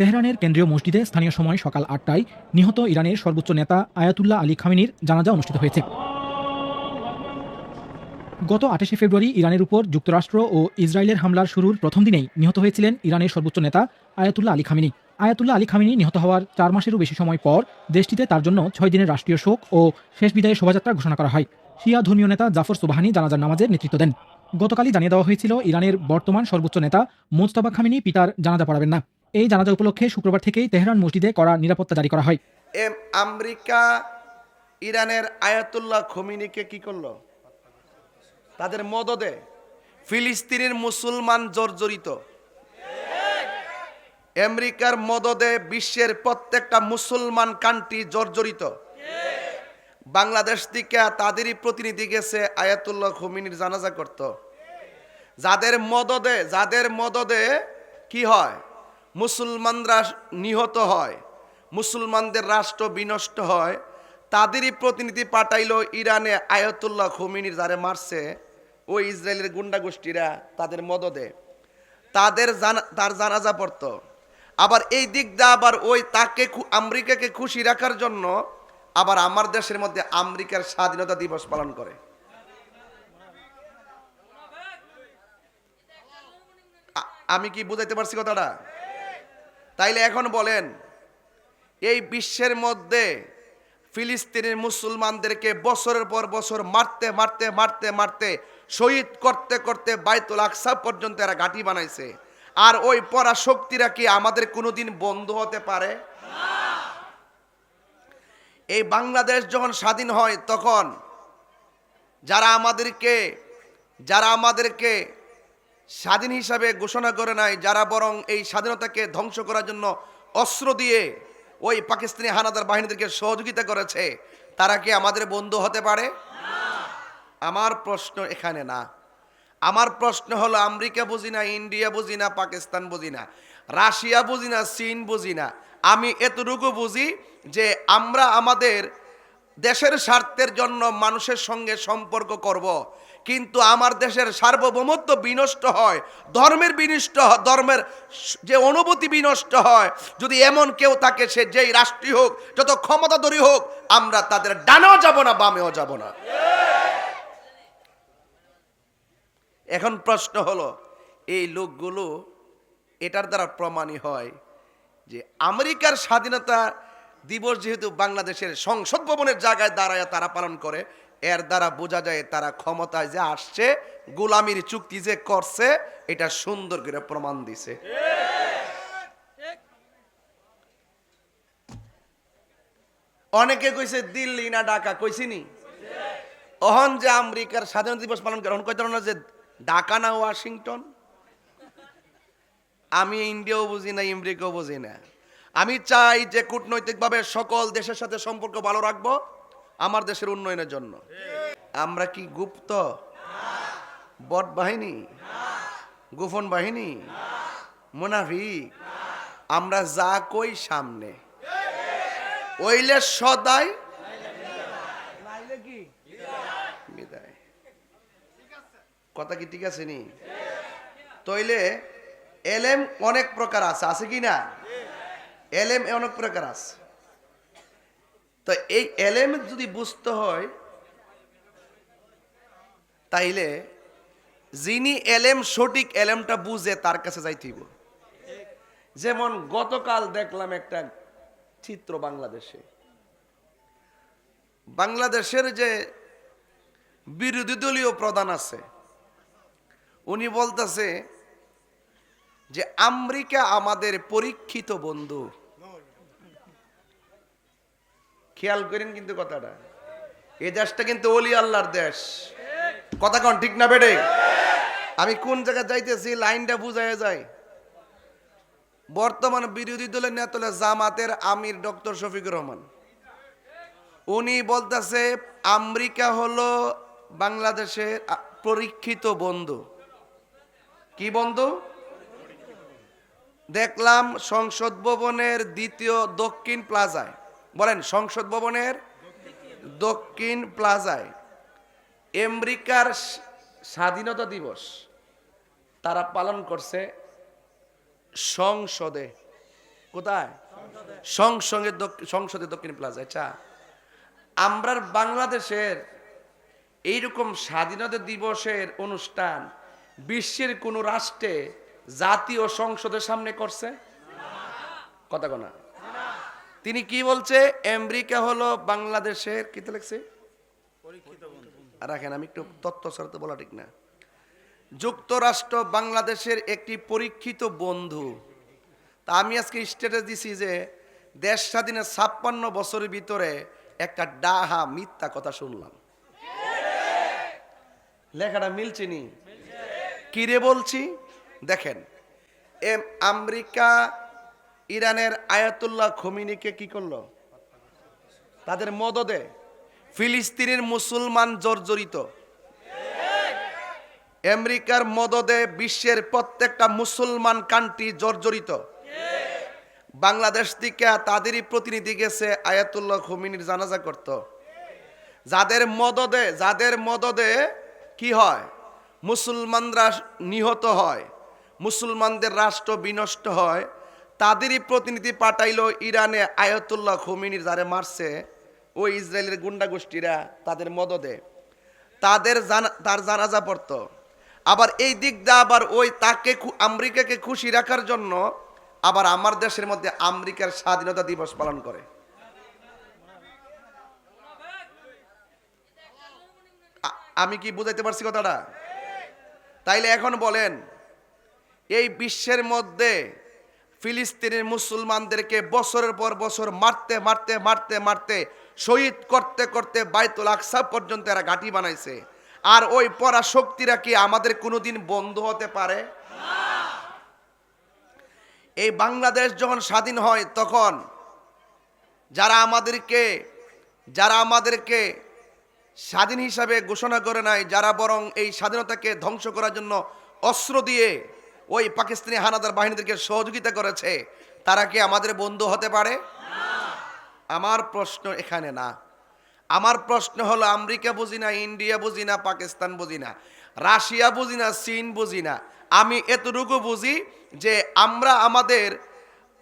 তেহরানের কেন্দ্রীয় মসজিদে স্থানীয় সময় সকাল ৮টায় নিহত ইরানের সর্বোচ্চ নেতা আয়াতুল্লাহ আলী খামেনির জানাজা অনুষ্ঠিত হয়েছে। গত ২৮শে ফেব্রুয়ারি ইরানের উপর যুক্তরাষ্ট্র ও ইসরায়েলের হামলার শুরুর প্রথম দিনেই নিহত হয়েছিলেন ইরানের সর্বোচ্চ নেতা Ayatollah Ali Khamenei. Ayatollah Ali Khamenei নিহত হওয়ার ৪ মাসেরও বেশি সময় পর দেশটিতে তার জন্য ৬ দিনের রাষ্ট্রীয় শোক ও শেষ বিদায়ের শোভাযাত্রা ঘোষণা করা হয়। শিয়া ধর্মীয় নেতা জাফর সোবাহানি জানাজার নামাজের নেতৃত্ব দেন। গতকালই জানিয়ে দেওয়া হয়েছিল ইরানের বর্তমান সর্বোচ্চ নেতা মোজতাবা খামেনি পিতার জানাজা পড়াবেন না। এই জানাজা উপলক্ষে শুক্রবার থেকেই তেহরান মসজিদে কড়া নিরাপত্তা জারি করা হয়। আমেরিকা ইরানের আয়াতুল্লাহ খোমেনিকে কি করলো? তাদের মদদে ফিলিস্তিনের মুসলমান জর্জরিত। আমেরিকার মদদে বিশ্বের প্রত্যেকটা মুসলমান কান্ট্রি জর্জরিত। বাংলাদেশ থেকে তাদেরই প্রতিনিধি গেছে আয়াতুল্লাহ খোমেনির জানাজা করত। যাদের মদদে কি হয়? মুসলমানরা নিহত হয়, মুসলমানদের রাষ্ট্র বিনষ্ট হয়, তাদেরই প্রতিনিধি পাঠাইলো ইরানে আয়াতুল্লাহ খোমেনির যারে মারছে ওই ইসরায়েলের গুন্ডা গোষ্ঠীরা তাদের মদদে তার জানাজা পড়তো। আবার এই দিক দিয়ে আবার ওই তাকে আমেরিকাকে খুশি রাখার জন্য আবার আমার দেশের মধ্যে আমেরিকার স্বাধীনতা দিবস পালন করে। আমি কি বুঝাইতে পারছি কথাটা? তাইলে এখন বলেন, এই বিশ্বের মধ্যে ফিলিস্তিনের মুসলমানদেরকে বছরের পর বছর মারতে মারতে মারতে মারতে শহীদ করতে করতে বাইতুল আকসা পর্যন্ত এরা ঘাঁটি বানাইছে। আর ওই পরাশক্তিরা কি আমাদের কোনোদিন বন্ধু হতে পারে? এই বাংলাদেশ যখন স্বাধীন হয় তখন যারা আমাদেরকে স্বাধীন হিসাবে ঘোষণা করে নাই, যারা বরং এই স্বাধীনতাকে ধ্বংস করার জন্য অস্ত্র দিয়ে ওই পাকিস্তানি হানাদার বাহিনীদেরকে সহযোগিতা করেছে, তারা কি আমাদের বন্ধু হতে পারে? আমার প্রশ্ন এখানে না। আমার প্রশ্ন হলো, আমেরিকা বুঝি না, ইন্ডিয়া বুঝি না, পাকিস্তান বুঝি না, রাশিয়া বুঝি না, চীন বুঝি না, আমি এতটুকু বুঝি যে আমরা আমাদের দেশের স্বার্থের জন্য মানুষের সঙ্গে সম্পর্ক করব, কিন্তু আমার দেশের সার্বভৌমত্ব বিনষ্ট হয়, ধর্মের যে অনুভূতি বিনষ্ট হয়, যদি এমন কেউ থাকে, সে যেই রাষ্ট্রই হোক, যত ক্ষমতাধরী হোক, আমরা তাদের ডানেও যাব না, বামেও যাব না। এখন প্রশ্ন হলো, এই লোকগুলো এটার দ্বারা প্রমাণই হয় যে আমেরিকার স্বাধীনতা দিবস যেহেতু বাংলাদেশের সংসদ ভবনের জায়গায় দাঁড়ায় তারা পালন করে, এর দ্বারা বোঝা যায় তারা ক্ষমতায় যে আসছে, গোলামির চুক্তি যে করছে, এটা সুন্দর করে প্রমাণ দিছে। অনেকে কইছে দিল্লি না ঢাকা, কইছিনি? অহন যে আমেরিকার স্বাধীনতা দিবস পালন করে, কইতে না যে ঢাকা না ওয়াশিংটন। আমি ইন্ডিয়াও বুঝি না, আমেরিকাও বুঝি না। আমি চাই যে কূটনৈতিকভাবে সকল দেশের সাথে সম্পর্ক ভালো রাখবো আমার দেশের উন্নয়নের জন্য। আমরা কি গুপ্ত বট বাহিনী, গোপন বাহিনী, মুনাফিক? আমরা যা কই সামনে, ওইলে সদাই বিদায়। কথা কি ঠিক আছে নি? তইলে এলেম অনেক প্রকার আছে কি না? এলেম অনেক প্রকার আছে। তো এই এলেম যদি বুঝতে হয়, তাইলে যিনি এলেম সঠিক এলেমটা বুঝে তার কাছে যাইতে হইব। যেমন গতকাল দেখলাম একটা চিত্র, বাংলাদেশের যে বিরোধী দলীয় প্রধান আছে, উনি বলতেছে যে আমেরিকা আমাদের পরীক্ষিত বন্ধু। খেয়াল করেন কিন্তু কথাটা, এই দেশটা কিন্তু ওলি আল্লাহর দেশ। কথা কোন ঠিক না বেটে? আমি কোন জায়গায় যাইতেছি লাইনটা বুঝায় যায়। বর্তমান বিরোধী দলের নেতা জামাতের আমির ডক্টর শফিকুর রহমান, উনি বলতেছে আমেরিকা হলো বাংলাদেশের পরীক্ষিত বন্ধু। কি বন্ধু? দেখলাম সংসদ ভবনের দ্বিতীয় দক্ষিণ প্লাজায়, বলেন সংসদ ভবনের দক্ষিণ প্লাজায় আমেরিকার স্বাধীনতা দিবস তারা পালন করছে সংসদে। কোথায়? সংসদে দক্ষিণ প্লাজা। আচ্ছা, আমরা বাংলাদেশের এইরকম স্বাধীনতা দিবসের অনুষ্ঠান বিশ্বের কোন রাষ্ট্রে জাতীয় সংসদের সামনে করছে? কথা কোনা। তিনি কি বলছে? আমেরিকা হলো বাংলাদেশের কি লিখছে রাখেন, আমি একটু তথ্য ছাড়তে বলা ঠিক না। যুক্তরাষ্ট্র বাংলাদেশের একটি পরীক্ষিত বন্ধু। তা আমি আজকে স্ট্যাটাস দিছি যে দেশ স্বাধীনের 56 বছরের ভিতরে একটা ডাহা মিথ্যা কথা শুনলাম। লেখাটা মিলছে নি? কিরে বলছি দেখেন, আমেরিকা ইরানের আয়াতুল্লাহ খোমেনিকে কি করলো? তাদের মদদে ফিলিস্তিনের মুসলমান জর্জরিত। আমেরিকার মদদে বিশ্বের প্রত্যেকটা মুসলমান কান্ট্রি জর্জরিত। বাংলাদেশ থেকে তাদেরই প্রতিনিধি গেছে আয়াতুল্লাহ খোমেনির জানাজা করত। যাদের মদদে কি হয়? মুসলমানরা নিহত হয়, মুসলমানদের রাষ্ট্র বিনষ্ট হয়, তাদেরই প্রতিনিধি পাঠাইলো ইরানে আয়াতুল্লাহ খোমেনির যারে মারছে ওই ইসরায়েলের গুন্ডা গোষ্ঠীরা তাদের মদদে তার জানাজা পড়তো। আবার এই দিক দিয়ে আবার ওই তাকে আমেরিকাকে খুশি রাখার জন্য আবার আমার দেশের মধ্যে আমেরিকার স্বাধীনতা দিবস পালন করে। আমি কি বুঝাইতে পারছি কথাটা? তাইলে এখন বলেন, এই বিশ্বের মধ্যে ফিলিস্তিনের মুসলমানদেরকে বছরের পর বছর মারতে মারতে মারতে মারতে শহীদ করতে করতে বাইতুল আকসা পর্যন্ত এরা ঘাঁটি বানাইছে। আর ওই পরাশক্তিরা কি আমাদের কোনোদিন বন্ধু হতে পারে? এই বাংলাদেশ যখন স্বাধীন হয় তখন যারা আমাদেরকে স্বাধীন হিসাবে ঘোষণা করে নাই, যারা বরং এই স্বাধীনতাকে ধ্বংস করার জন্য অস্ত্র দিয়ে ওই পাকিস্তানি হানাদার বাহিনীদেরকে সহযোগিতা করেছে, তারা কি আমাদের বন্ধু হতে পারে? আমার প্রশ্ন এখানে না। আমার প্রশ্ন হলো, আমেরিকা বুঝি না, ইন্ডিয়া বুঝি না, পাকিস্তান বুঝি না, রাশিয়া বুঝি না, চীন বুঝি না, আমি এতটুকু বুঝি যে আমরা আমাদের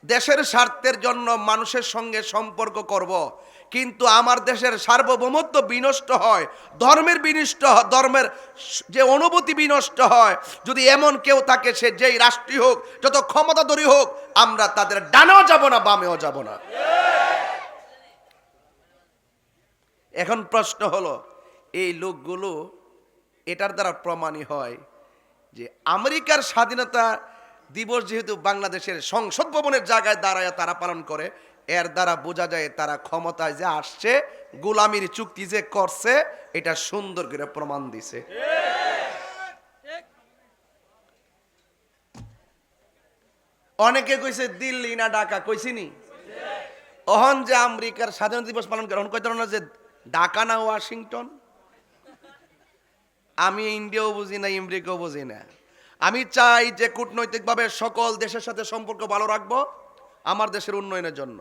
দেশের স্বার্থের জন্য মানুষের সঙ্গে সম্পর্ক করব, কিন্তু আমার দেশের সার্বভৌমত্ব বিনষ্ট হয়, ধর্মের যে অনুভূতি বিনষ্ট হয়, যদি এমন কেউ থাকে, সে যেই রাষ্ট্রীয় হোক, যত ক্ষমতাধরী হোক, আমরা তাদের ডানেও যাব না, বামেও যাব না। এখন প্রশ্ন হলো, এই লোকগুলো এটার দ্বারা প্রমাণই হয় যে আমেরিকার স্বাধীনতা দিবস যেহেতু বাংলাদেশের সংসদ ভবনের জায়গায় দাঁড়ায় তারা পালন করে, এর দ্বারা বোঝা যায় তারা ক্ষমতায় যে আসছে, গোলামির চুক্তি যে করছে, এটা সুন্দর করে প্রমাণ দিছে। অনেকে কইছে দিল্লি না ঢাকা, কইছিনি? অহন যে আমেরিকার স্বাধীনতা দিবস পালন করে, অহন কইতে না যে ঢাকা না ওয়াশিংটন। আমি ইন্ডিয়াও বুঝি না, আমেরিকাও বুঝি না। আমি চাই যে কূটনৈতিকভাবে সকল দেশের সাথে সম্পর্ক ভালো রাখবো আমার দেশের উন্নয়নের জন্য।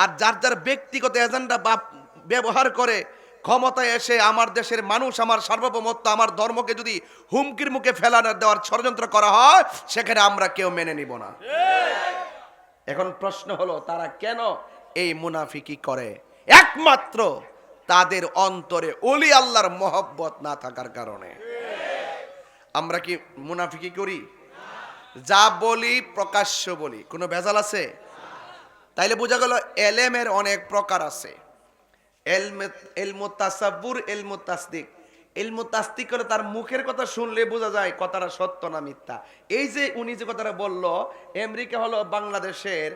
আর যার যার ব্যক্তিগত এজেন্ডা ব্যবহার করে ক্ষমতায় এসে আমার দেশের মানুষ, আমার সার্বভৌমত্ব, আমার ধর্মকে যদি হুমকির মুখে ফেলানোর দেওয়ার ষড়যন্ত্র করা হয়, সেখানে আমরা কেউ মেনে নিব না। এখন প্রশ্ন হলো, তারা কেন এই মুনাফিকি করে? একমাত্র তাদের অন্তরে ওলি আল্লাহর মহব্বত না থাকার কারণে। আমরা কি মুনাফিকি করি? যা বলি প্রকাশ্য বলি, কোনো ভেজাল আছে? তাইলে বোঝা গেল এলেমের অনেক প্রকার আছে। এলমু তাসাব্বুর, এলমু তাসদিক। এলমু তাসদিক করে তার মুখের কথা শুনলে বোঝা যায় কথাটা সত্য না মিথ্যা। এই যে উনি যে কথাটা বলল, আমেরিকা হলো বাংলাদেশের